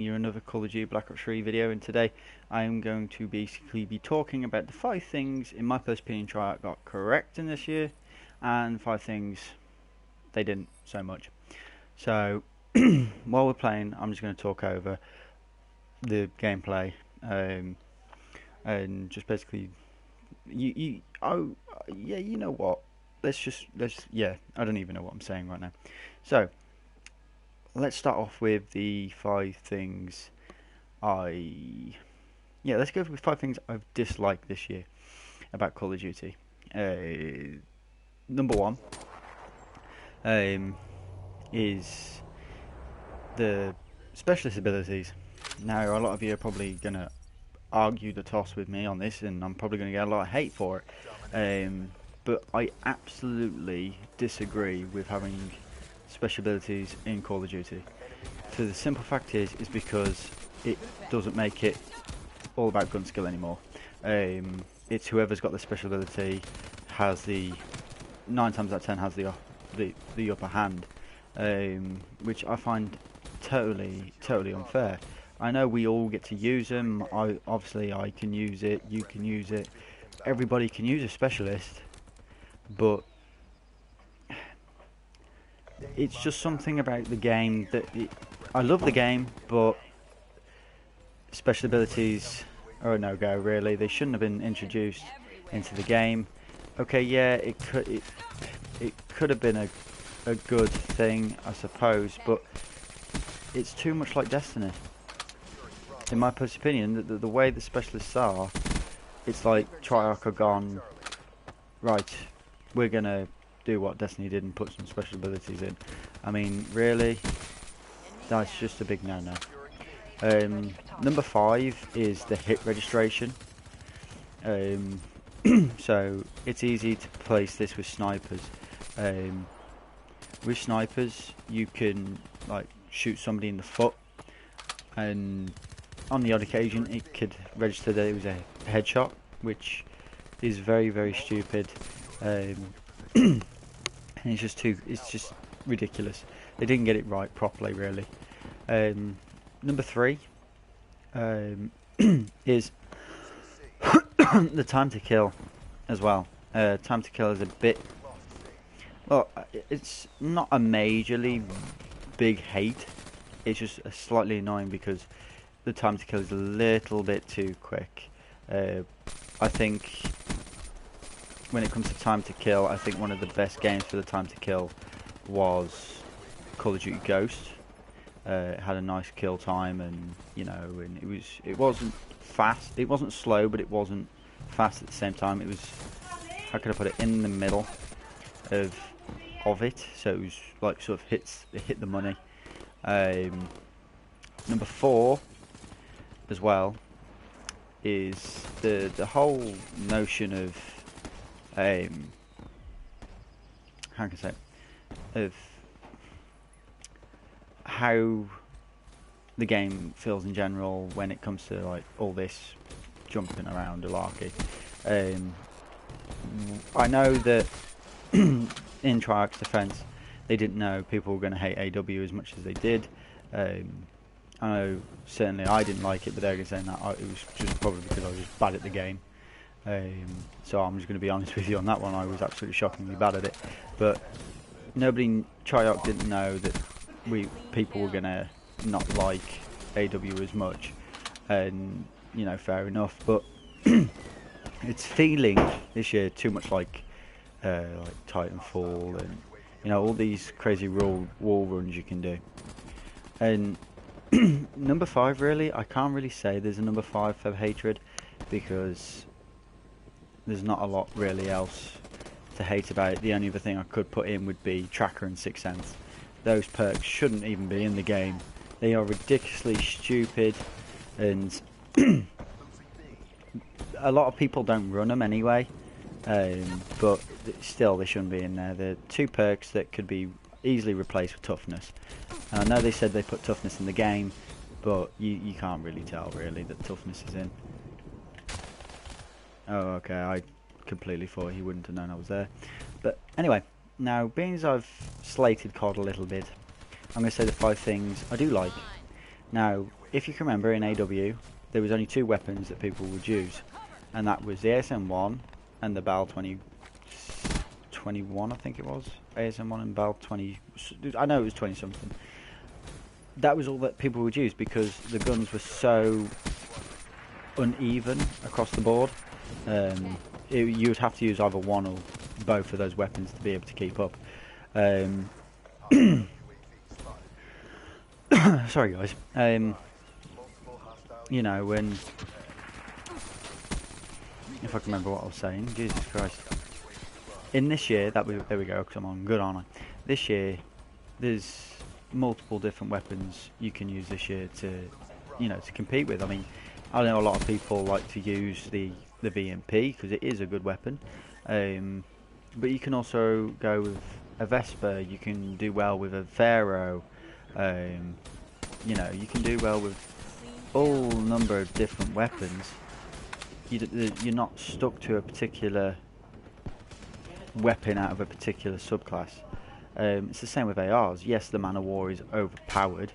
you another Call of Duty Black Ops 3 video, and today I am going to basically be talking about the 5 things, in my personal opinion, Treyarch got correct in this year, and 5 things they didn't so much. So, while we're playing, I'm just going to talk over the gameplay, and just basically, you know what? I don't even know what I'm saying right now. So, let's start off with the 5 things let's go with 5 things I've disliked this year about Call of Duty. Number 1 is the specialist abilities. Now, a lot of you are probably going to argue the toss with me on this, and I'm probably going to get a lot of hate for it. But I absolutely disagree with having special abilities in Call of Duty. So the simple fact is because it doesn't make it all about gun skill anymore. It's whoever's got the special ability has 9 times out of 10 has the upper hand, which I find totally unfair. I know we all get to use them. Obviously I can use it, you can use it, everybody can use a specialist, but it's just something about the game that I love the game, but special abilities are a no-go. Really, they shouldn't have been introduced into the game. Okay, yeah, it could have been a good thing, I suppose, but it's too much like Destiny. In my personal opinion, the way the specialists are, it's like Treyarch are gone, right, we're gonna do what Destiny did and put some special abilities in. I mean, really, that's just a big no-no. Number 5 is the hit registration. So it's easy to place this with snipers. With snipers, you can like shoot somebody in the foot, and on the odd occasion, it could register that it was a headshot, which is very stupid. And it's just ridiculous. They didn't get it right properly, really. Number 3 is the time to kill as well. Time to kill is a bit, well, it's not a majorly big hate, it's just slightly annoying because the time to kill is a little bit too quick. I think when it comes to time to kill, I think one of the best games for the time to kill was Call of Duty Ghost. It had a nice kill time, and and it wasn't fast, it wasn't slow, but it wasn't fast at the same time. It was, how could I put it, in the middle of it, so it was like sort of hit the money. Number 4 as well is the whole notion of how can I say it, of how the game feels in general when it comes to like all this jumping around malarkey. I know that in Treyarch's defense, they didn't know people were going to hate AW as much as they did. I know certainly I didn't like it, but they're saying that it was just probably because I was bad at the game. So I'm just going to be honest with you on that one. I was absolutely shockingly bad at it, but Treyarch didn't know that people were going to not like AW as much, and fair enough, but it's feeling this year too much like Titanfall and all these crazy wall runs you can do. And number 5, really, I can't really say there's a number 5 for hatred, because there's not a lot really else to hate about it. The only other thing I could put in would be Tracker and Sixth Sense. Those perks shouldn't even be in the game. They are ridiculously stupid, and a lot of people don't run them anyway, but still they shouldn't be in there. They're 2 perks that could be easily replaced with toughness. And I know they said they put toughness in the game, but you can't really tell really that toughness is in. Oh, okay, I completely thought he wouldn't have known I was there. But anyway, now being as I've slated COD a little bit, I'm going to say the 5 things I do like. Now, if you can remember, in AW, there was only 2 weapons that people would use, and that was the ASM-1 and the BAL 21, I think it was. ASM-1 and BAL 20, I know it was 20 something. That was all that people would use because the guns were so uneven across the board. You would have to use either one or both of those weapons to be able to keep up. Sorry guys. You know, when, if I can remember what I was saying, Jesus Christ. In this year, there we go, because I'm on good, aren't I? This year, there's multiple different weapons you can use this year to, you know, to compete with. I mean, I know a lot of people like to use the VMP because it is a good weapon, but you can also go with a Vesper. You can do well with a Pharaoh. You know, you can do well with all number of different weapons. You're not stuck to a particular weapon out of a particular subclass. It's the same with ARs. Yes, the Man of War is overpowered,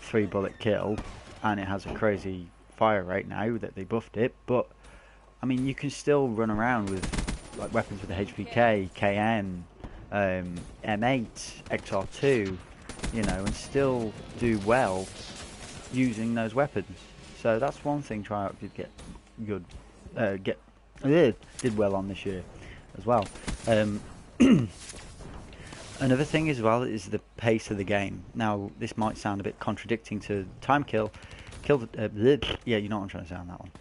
3-bullet kill, and it has a crazy fire rate now that they buffed it, but I mean, you can still run around with like weapons with the HPK, KN, M8, XR2, you know, and still do well using those weapons. So that's one thing treyarch did get good, did well on this year as well. Another thing as well is the pace of the game. Now, this might sound a bit contradicting to time kill. Yeah, you know what I'm trying to say on that one.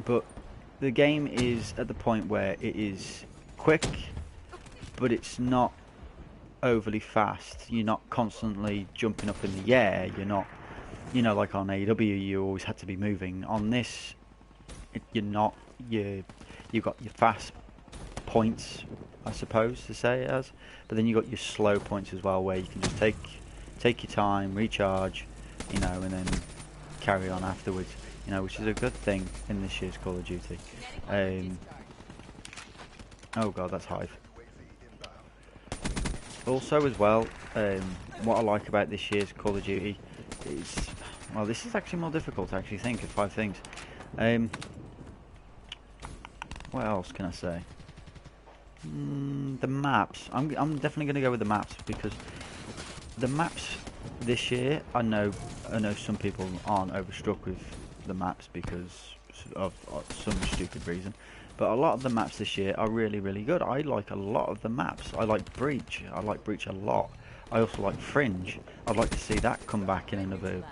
But the game is at the point where it is quick, but it's not overly fast. You're not constantly jumping up in the air. You're not, you know, like on AW, you always had to be moving. On this, you're not. You've got your fast points, I suppose to say it as, but then you got your slow points as well, where you can just take your time, recharge, you know, and then carry on afterwards, you know, which is a good thing in this year's Call of Duty. Oh god, that's Hive. Also as well, what I like about this year's Call of Duty is, well, this is actually more difficult to actually think of 5 things. What else can I say? The maps. I'm definitely going to go with the maps, because the maps this year, I know some people aren't overstruck with the maps because of some stupid reason, but a lot of the maps this year are really, really good. I like a lot of the maps. I like Breach. I like Breach a lot. I also like Fringe. I'd like to see that come back in another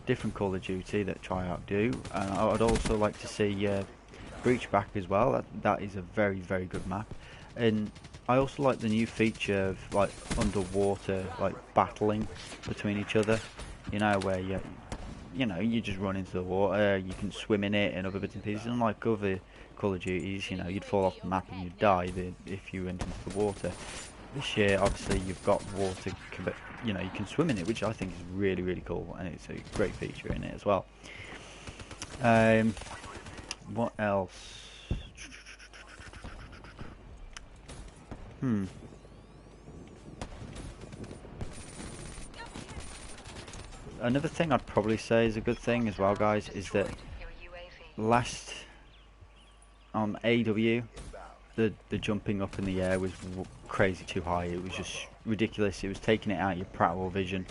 different Call of Duty that treyarch do, and I'd also like to see Breach back as well. That is a very, very good map. And I also like the new feature of like underwater, like battling between each other, you know, where you know, you just run into the water, you can swim in it and other bits and pieces. Unlike other Call of Duties, you know, you'd fall off the map and you'd die if you went into the water. This year, obviously, you've got water, you know, you can swim in it, which I think is really, really cool, and it's a great feature in it as well. What else? Another thing I'd probably say is a good thing as well, guys, is that last on AW, the jumping up in the air was crazy too high. It was just ridiculous. It was taking it out of your peripheral vision,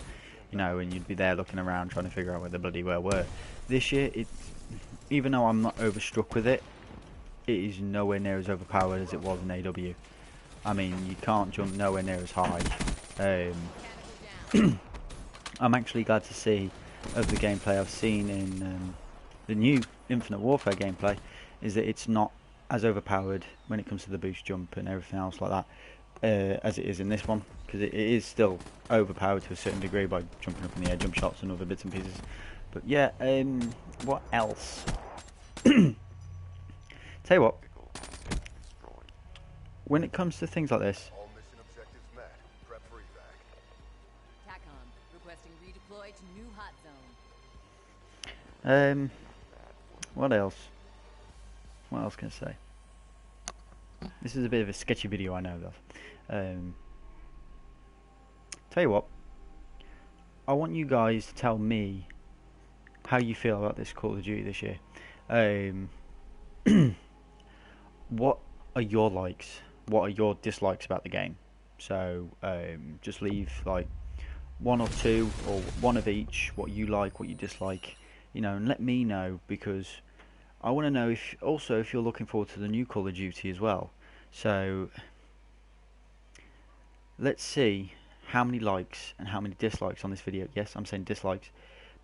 you know, and you'd be there looking around trying to figure out where the bloody were. This year, even though I'm not overstruck with it, it is nowhere near as overpowered as it was in AW. I mean, you can't jump nowhere near as high. I'm actually glad to see of the gameplay I've seen in the new Infinite Warfare gameplay, is that it's not as overpowered when it comes to the boost jump and everything else like that as it is in this one, because it is still overpowered to a certain degree by jumping up in the air, jump shots and other bits and pieces. But yeah, what else? Tell you what, when it comes to things like this, what else? What else can I say? This is a bit of a sketchy video, I know, though. Tell you what, I want you guys to tell me how you feel about this Call of Duty this year. Um, what are your likes? What are your dislikes about the game? So just leave like one or two or one of each. What you like, what you dislike, and let me know, because I want to know if you're looking forward to the new Call of Duty as well. So let's see how many likes and how many dislikes on this video. Yes, I'm saying dislikes,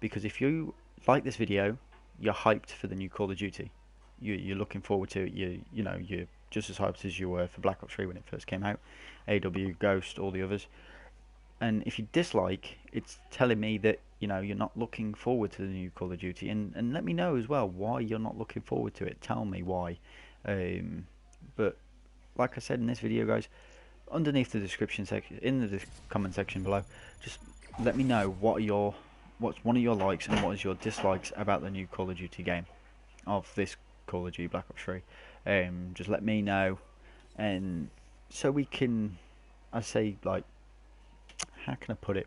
because if you like this video, you're hyped for the new Call of Duty. You're looking forward to it. You're just as hyped as you were for Black Ops 3 when it first came out. AW, Ghost, all the others. And if you dislike, it's telling me that you're not looking forward to the new Call of Duty. And let me know as well why you're not looking forward to it. Tell me why. But like I said in this video, guys, underneath the description section, in the comment section below, just let me know what's one of your likes and what is your dislikes about the new Call of Duty game, of this Call of Duty Black Ops 3. Just let me know, and so we can, I say, like, how can I put it?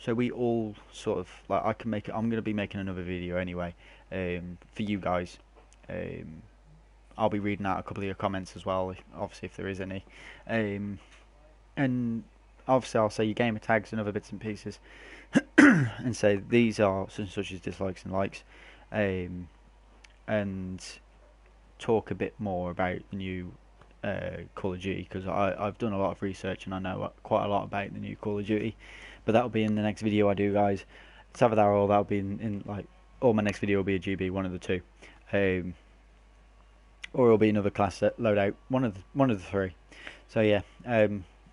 So we all sort of, like, I can make it. I'm going to be making another video anyway, for you guys. I'll be reading out a couple of your comments as well, obviously, if there is any. And obviously I'll say your gamer tags and other bits and pieces, and say these are such and such as dislikes and likes, and talk a bit more about the new Call of Duty, because I've done a lot of research and I know quite a lot about the new Call of Duty. But that'll be in the next video I do, guys. It's either that or that'll be in like, or my next video will be a GB, one of the two. Or it'll be another class loadout, one of the three. So yeah,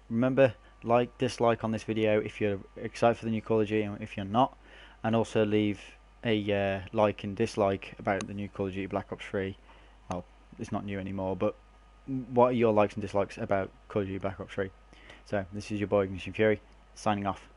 remember, like, dislike on this video if you're excited for the new Call of Duty, and if you're not, and also leave a like and dislike about the new Call of Duty Black Ops 3. Well, it's not new anymore, but what are your likes and dislikes about Call of Duty Black Ops 3? So this is your boy Ignition Fury, signing off.